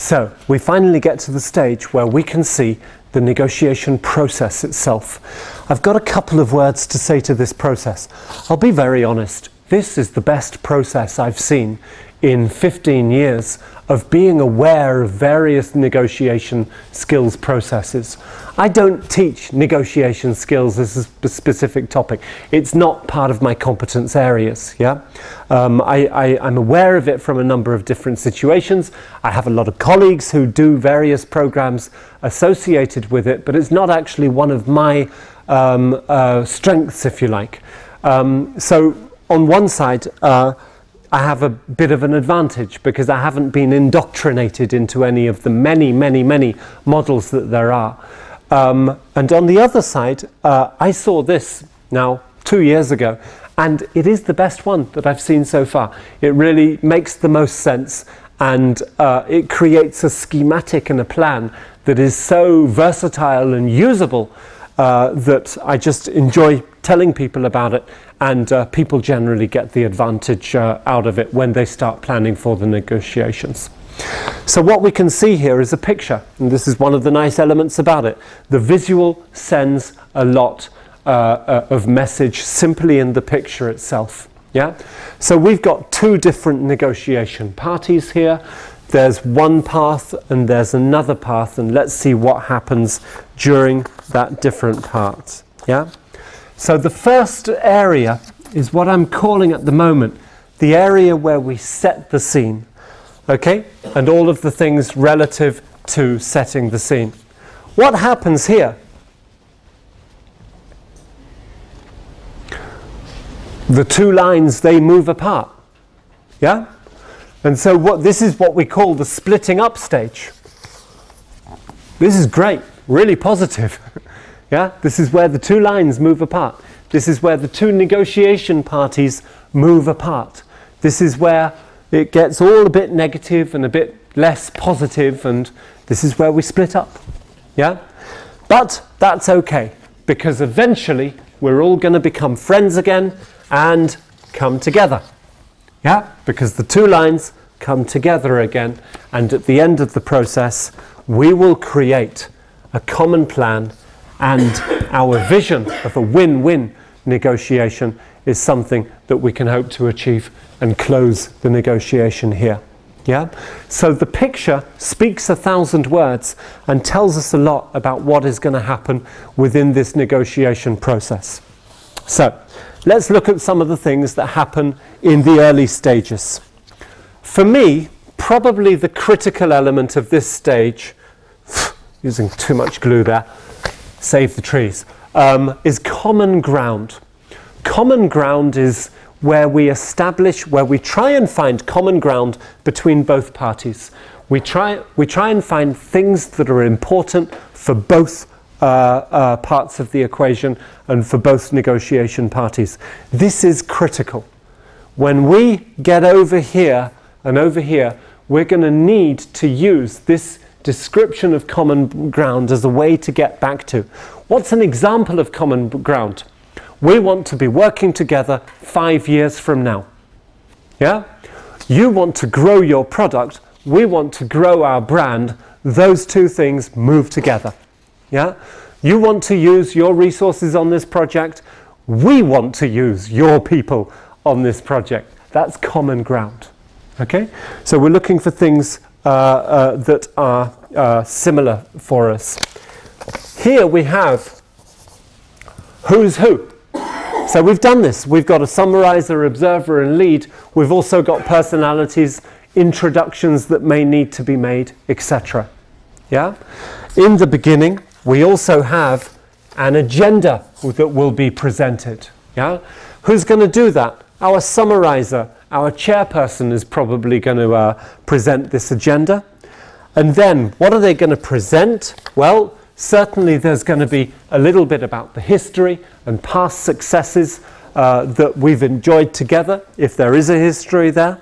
So we finally get to the stage where we can see the negotiation process itself. I've got a couple of words to say to this process. I'll be very honest, this is the best process I've seen in 15 years of being aware of various negotiation skills processes. I don't teach negotiation skills as a specific topic. It's not part of my competence areas. Yeah, I'm aware of it from a number of different situations. I have a lot of colleagues who do various programs associated with it, but it's not actually one of my strengths, if you like. So on one side, I have a bit of an advantage because I haven't been indoctrinated into any of the many models that there are. And on the other side, I saw this now 2 years ago, and it is the best one that I've seen so far. It really makes the most sense, and it creates a schematic and a plan that is so versatile and usable that I just enjoy telling people about it, and people generally get the advantage out of it when they start planning for the negotiations. So what we can see here is a picture, and this is one of the nice elements about it. The visual sends a lot of message simply in the picture itself. Yeah? So we've got two different negotiation parties here. There's one path and there's another path, and let's see what happens during that different part. Yeah? So the first area is what I'm calling at the moment the area where we set the scene. Okay? And all of the things relative to setting the scene. What happens here? The two lines, they move apart. Yeah? And so this is what we call the splitting up stage. This is great, really positive. Yeah? This is where the two lines move apart. This is where the two negotiation parties move apart. This is where it gets all a bit negative and a bit less positive, and this is where we split up. Yeah? But that's okay, because eventually we're all going to become friends again and come together. Yeah? Because the two lines come together again, and at the end of the process we will create a common plan, and our vision of a win-win negotiation is something that we can hope to achieve and close the negotiation here. Yeah? So the picture speaks 1,000 words and tells us a lot about what is going to happen within this negotiation process. So let's look at some of the things that happen in the early stages. For me, probably the critical element of this stage, using too much glue there, save the trees, is common ground. Common ground is where we try and find common ground between both parties. We try and find things that are important for both parts of the equation and for both negotiation parties. This is critical. When we get over here and over here, we're going to need to use this description of common ground as a way to get back to. What's an example of common ground? We want to be working together 5 years from now. Yeah? You want to grow your product, we want to grow our brand. Those two things move together. Yeah? You want to use your resources on this project, we want to use your people on this project. That's common ground. Okay? So we're looking for things that are similar for us. Here we have who's who. So we've done this. We've got a summarizer, observer, and lead. We've also got personalities, introductions that may need to be made, etc. Yeah? In the beginning, we also have an agenda that will be presented. Yeah? Who's going to do that? Our summarizer, our chairperson is probably going to present this agenda. And then, what are they going to present? Well, certainly there's going to be a little bit about the history and past successes that we've enjoyed together, if there is a history there.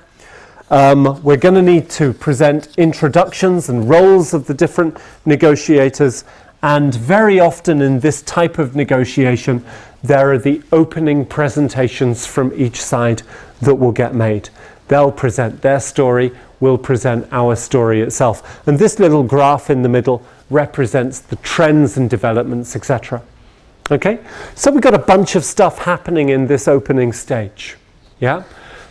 We're going to need to present introductions and roles of the different negotiators, and very often in this type of negotiation there are the opening presentations from each side that will get made. They'll present their story, will present our story itself. And this little graph in the middle represents the trends and developments, etc. Okay, so we've got a bunch of stuff happening in this opening stage. Yeah.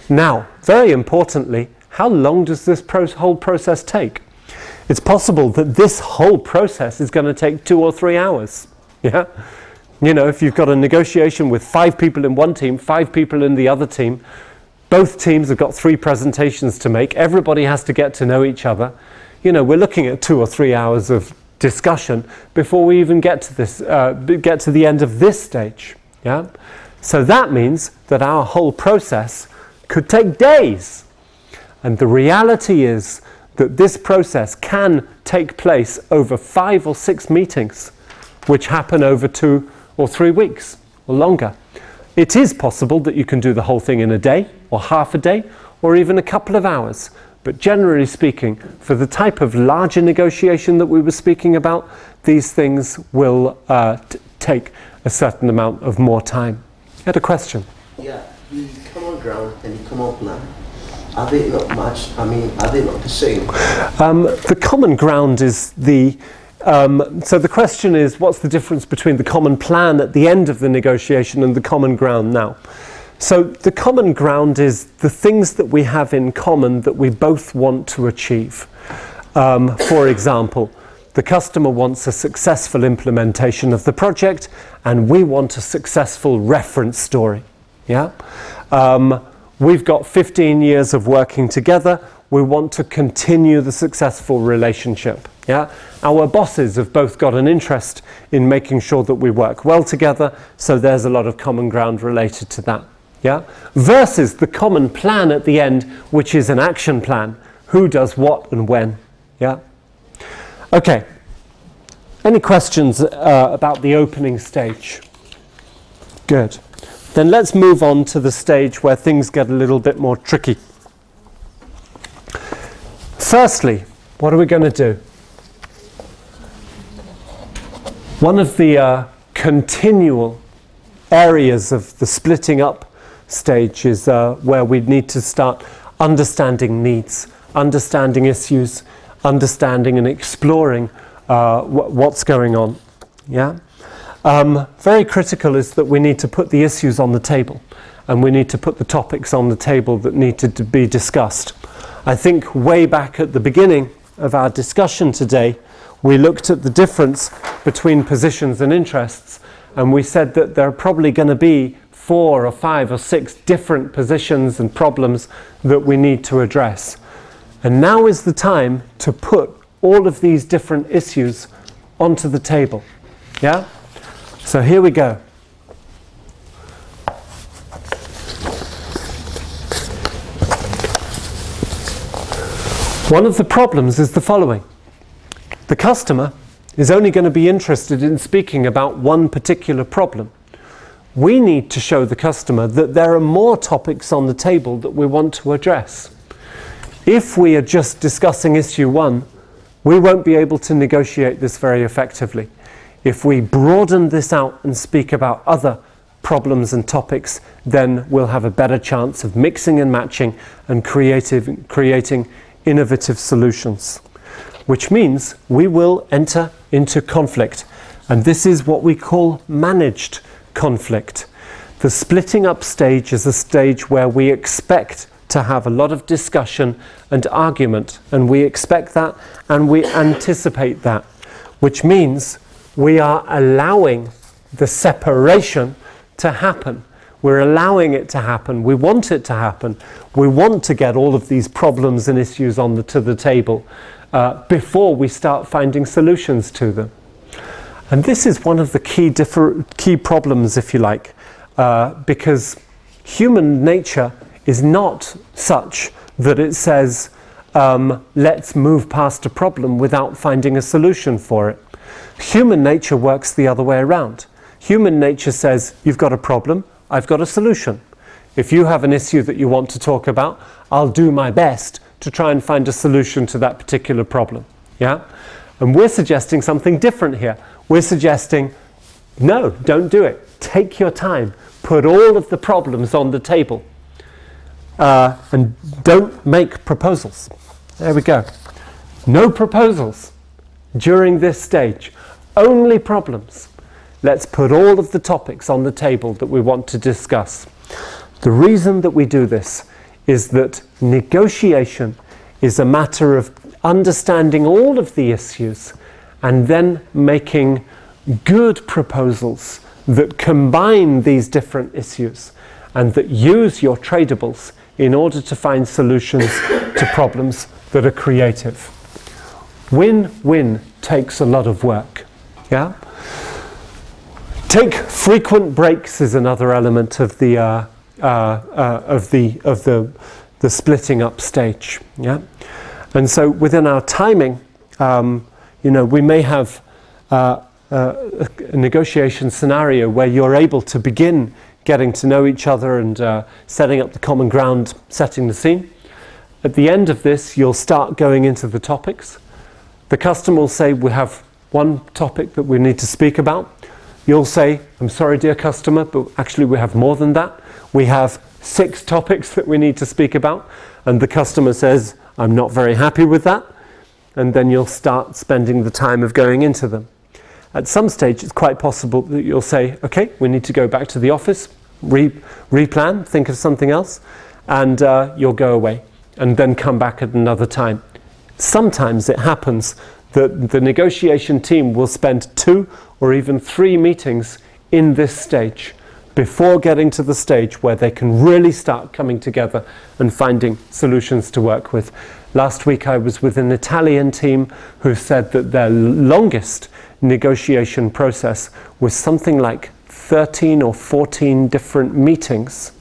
Now, very importantly, how long does this whole process take? It's possible that this whole process is going to take 2 or 3 hours. Yeah. You know, if you've got a negotiation with 5 people in one team, 5 people in the other team, both teams have got 3 presentations to make. Everybody has to get to know each other. You know, we're looking at 2 or 3 hours of discussion before we even get to this, get to the end of this stage. Yeah. So that means that our whole process could take days. And the reality is that this process can take place over 5 or 6 meetings, which happen over 2 or 3 weeks or longer. It is possible that you can do the whole thing in a day or half a day or even a couple of hours. But generally speaking, for the type of larger negotiation that we were speaking about, these things will take a certain amount of more time. You had a question? Yeah, the common ground and the common plan, are they not much? I mean, are they not the same? The common ground is the... so the question is, what's the difference between the common plan at the end of the negotiation and the common ground now? So the common ground is the things that we have in common that we both want to achieve. For example, the customer wants a successful implementation of the project and we want a successful reference story. Yeah? We've got 15 years of working together. We want to continue the successful relationship. Yeah? Our bosses have both got an interest in making sure that we work well together, so there's a lot of common ground related to that. Yeah? Versus the common plan at the end, which is an action plan. Who does what and when? Yeah? Okay. Any questions about the opening stage? Good. Then let's move on to the stage where things get a little bit more tricky. Firstly, what are we going to do? One of the continual areas of the splitting up stage is where we need to start understanding needs, understanding issues, understanding and exploring what's going on. Yeah? Very critical is that we need to put the issues on the table and we need to put the topics on the table that need to be discussed. I think way back at the beginning of our discussion today, we looked at the difference between positions and interests, and we said that there are probably going to be 4 or 5 or 6 different positions and problems that we need to address. And now is the time to put all of these different issues onto the table. Yeah? So here we go. One of the problems is the following. The customer is only going to be interested in speaking about one particular problem. We need to show the customer that there are more topics on the table that we want to address. If we are just discussing issue 1, we won't be able to negotiate this very effectively. If we broaden this out and speak about other problems and topics, then we'll have a better chance of mixing and matching and creating innovative solutions. Which means we will enter into conflict. And this is what we call managed conflict. The splitting up stage is a stage where we expect to have a lot of discussion and argument, and we expect that and we anticipate that, which means we are allowing the separation to happen. We're allowing it to happen. We want it to happen. We want to get all of these problems and issues to the table before we start finding solutions to them. And this is one of the key problems, if you like, because human nature is not such that it says, let's move past a problem without finding a solution for it. Human nature works the other way around. Human nature says, you've got a problem, I've got a solution. If you have an issue that you want to talk about, I'll do my best to try and find a solution to that particular problem. Yeah? And we're suggesting something different here. We're suggesting, no, don't do it. Take your time. Put all of the problems on the table. And don't make proposals. There we go. No proposals during this stage. Only problems. Let's put all of the topics on the table that we want to discuss. The reason that we do this is that negotiation is a matter of understanding all of the issues and then making good proposals that combine these different issues and that use your tradables in order to find solutions to problems that are creative. Win-win takes a lot of work. Yeah? Take frequent breaks is another element of the splitting up stage. Yeah? And so within our timing, we may have a negotiation scenario where you're able to begin getting to know each other and setting up the common ground, setting the scene. At the end of this, you'll start going into the topics. The customer will say, we have one topic that we need to speak about. You'll say, I'm sorry, dear customer, but actually we have more than that. We have 6 topics that we need to speak about. And the customer says, I'm not very happy with that. And then you'll start spending the time of going into them. At some stage, it's quite possible that you'll say, okay, we need to go back to the office, replan, think of something else, and you'll go away and then come back at another time. Sometimes it happens that the negotiation team will spend 2 or even 3 meetings in this stage before getting to the stage where they can really start coming together and finding solutions to work with. Last week I was with an Italian team who said that their longest negotiation process was something like 13 or 14 different meetings.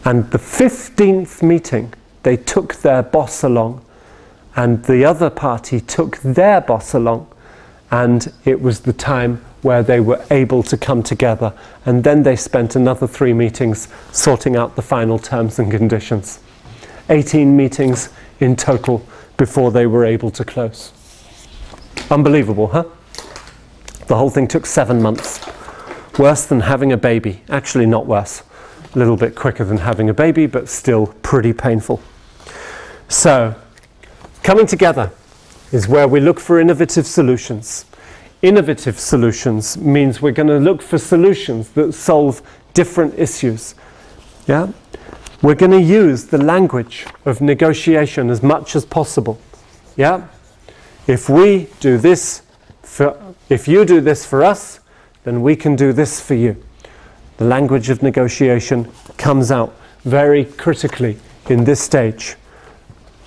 And the 15th meeting, they took their boss along, and the other party took their boss along, and it was the time where they were able to come together, and then they spent another 3 meetings sorting out the final terms and conditions. 18 meetings in total before they were able to close. Unbelievable, huh? The whole thing took 7 months. Worse than having a baby. Actually not worse. A little bit quicker than having a baby, but still pretty painful. So, coming together is where we look for innovative solutions. Innovative solutions means we're going to look for solutions that solve different issues. Yeah? We're going to use the language of negotiation as much as possible. Yeah? If you do this for us, then we can do this for you. The language of negotiation comes out very critically in this stage.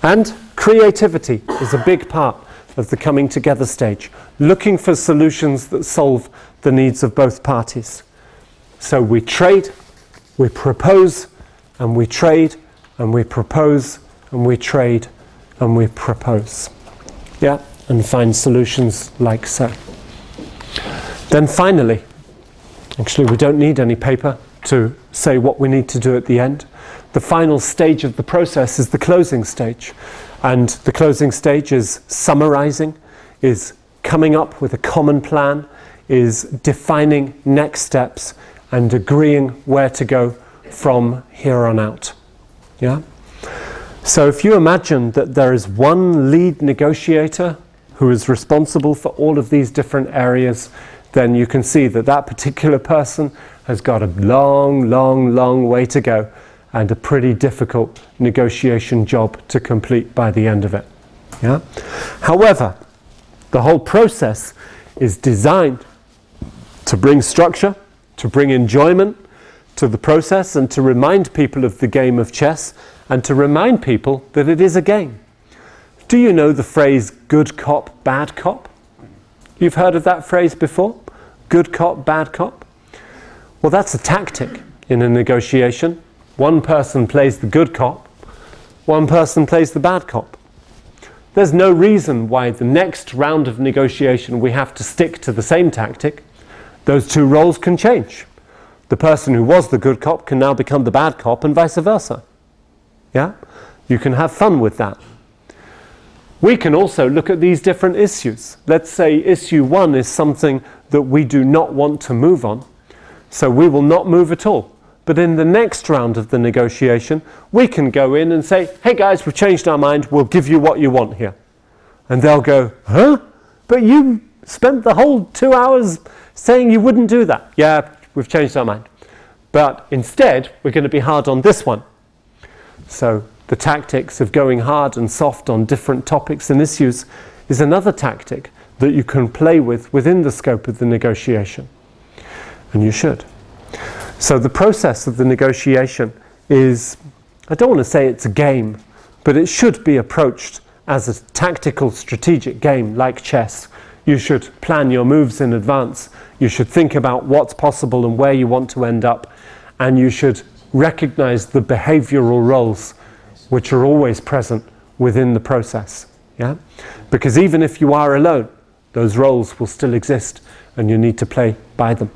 And creativity is a big part of the coming together stage, looking for solutions that solve the needs of both parties. So we trade, we propose, and we trade, and we propose, and we trade, and we propose. Yeah, and find solutions like so. Then finally, actually we don't need any paper to say what we need to do at the end. The final stage of the process is the closing stage. And the closing stage is summarizing, is coming up with a common plan, is defining next steps and agreeing where to go from here on out. Yeah? So if you imagine that there is one lead negotiator who is responsible for all of these different areas, then you can see that that particular person has got a long, long, long way to go and a pretty difficult negotiation job to complete by the end of it. Yeah? However, the whole process is designed to bring structure, to bring enjoyment to the process, and to remind people of the game of chess, and to remind people that it is a game. Do you know the phrase good cop, bad cop? You've heard of that phrase before? Good cop, bad cop? Well, that's a tactic in a negotiation. One person plays the good cop, one person plays the bad cop. There's no reason why the next round of negotiation we have to stick to the same tactic. Those 2 roles can change. The person who was the good cop can now become the bad cop and vice versa. Yeah? You can have fun with that. We can also look at these different issues. Let's say issue 1 is something that we do not want to move on, so we will not move at all. But in the next round of the negotiation, we can go in and say, hey guys, we've changed our mind, we'll give you what you want here. And they'll go, huh? But you spent the whole 2 hours saying you wouldn't do that. Yeah, we've changed our mind. But instead, we're going to be hard on this one. So the tactics of going hard and soft on different topics and issues is another tactic that you can play with within the scope of the negotiation. And you should. So the process of the negotiation is, I don't want to say it's a game, but it should be approached as a tactical strategic game like chess. You should plan your moves in advance. You should think about what's possible and where you want to end up. And you should recognize the behavioral roles which are always present within the process. Yeah? Because even if you are alone, those roles will still exist and you need to play by them.